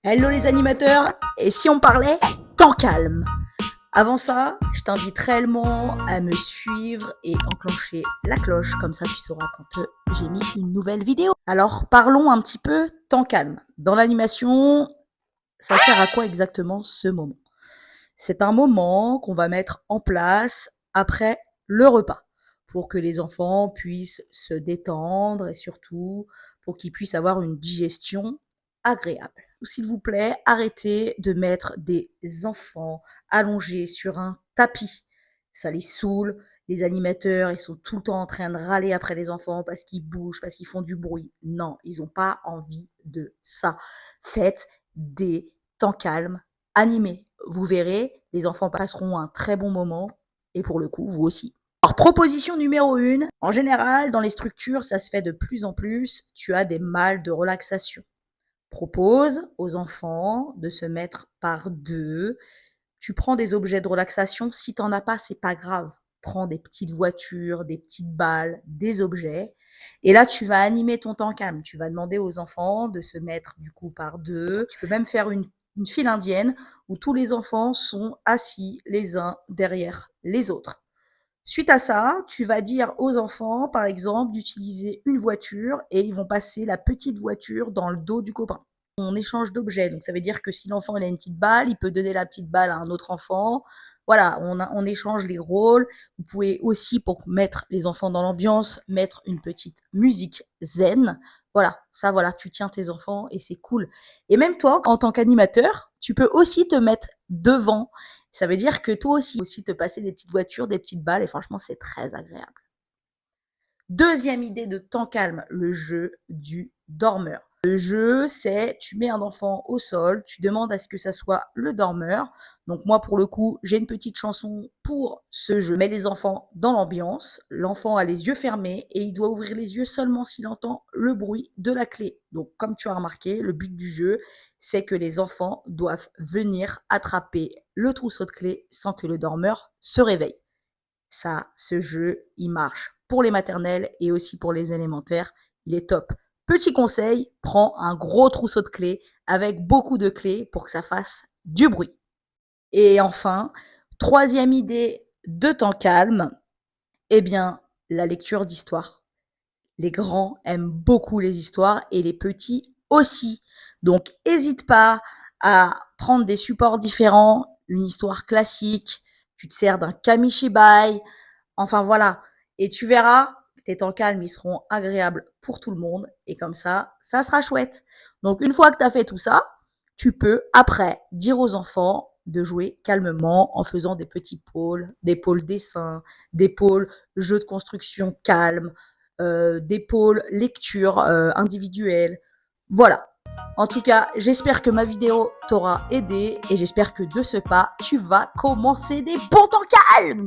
Hello les animateurs, et si on parlait temps calme? Avant ça, je t'invite réellement à me suivre et enclencher la cloche, comme ça tu sauras quand j'ai mis une nouvelle vidéo. Alors parlons un petit peu temps calme. Dans l'animation, ça sert à quoi exactement ce moment? C'est un moment qu'on va mettre en place après le repas, pour que les enfants puissent se détendre et surtout pour qu'ils puissent avoir une digestion agréable. S'il vous plaît, arrêtez de mettre des enfants allongés sur un tapis. Ça les saoule. Les animateurs, ils sont tout le temps en train de râler après les enfants parce qu'ils bougent, parce qu'ils font du bruit. Non, ils n'ont pas envie de ça. Faites des temps calmes, animés. Vous verrez, les enfants passeront un très bon moment et pour le coup, vous aussi. Alors, proposition numéro 1, en général, dans les structures, ça se fait de plus en plus, tu as des malles de relaxation. Propose aux enfants de se mettre par deux. Tu prends des objets de relaxation. Si t'en as pas, c'est pas grave. Prends des petites voitures, des petites balles, des objets. Et là, tu vas animer ton temps calme. Tu vas demander aux enfants de se mettre du coup par deux. Tu peux même faire une file indienne où tous les enfants sont assis les uns derrière les autres. Suite à ça, tu vas dire aux enfants, par exemple, d'utiliser une voiture et ils vont passer la petite voiture dans le dos du copain. On échange d'objets, donc ça veut dire que si l'enfant il a une petite balle, il peut donner la petite balle à un autre enfant. Voilà, on échange les rôles. Vous pouvez aussi, pour mettre les enfants dans l'ambiance, mettre une petite musique zen. Voilà, tu tiens tes enfants et c'est cool. Et même toi, en tant qu'animateur, tu peux aussi te mettre devant. Ça veut dire que toi aussi te passer des petites voitures, des petites balles, et franchement, c'est très agréable. Deuxième idée de temps calme, le jeu du dormeur. Le jeu, c'est tu mets un enfant au sol, tu demandes à ce que ça soit le dormeur. Donc moi, pour le coup, j'ai une petite chanson pour ce jeu. Mets les enfants dans l'ambiance. L'enfant a les yeux fermés et il doit ouvrir les yeux seulement s'il entend le bruit de la clé. Donc comme tu as remarqué, le but du jeu, c'est que les enfants doivent venir attraper le trousseau de clés sans que le dormeur se réveille. Ça, ce jeu, il marche pour les maternelles et aussi pour les élémentaires. Il est top. Petit conseil, prends un gros trousseau de clés avec beaucoup de clés pour que ça fasse du bruit. Et enfin, troisième idée de temps calme, eh bien, la lecture d'histoire. Les grands aiment beaucoup les histoires et les petits aussi. Donc, n'hésite pas à prendre des supports différents, une histoire classique, tu te sers d'un kamishibai, enfin voilà. Et tu verras, tes temps calmes, ils seront agréables pour tout le monde. Et comme ça sera chouette. Donc une fois que tu as fait tout ça, tu peux après dire aux enfants de jouer calmement en faisant des petits pôles, des pôles dessin, des pôles jeux de construction calme, des pôles lecture individuelle. Voilà. En tout cas, j'espère que ma vidéo t'aura aidé et j'espère que de ce pas, tu vas commencer des bons temps calmes.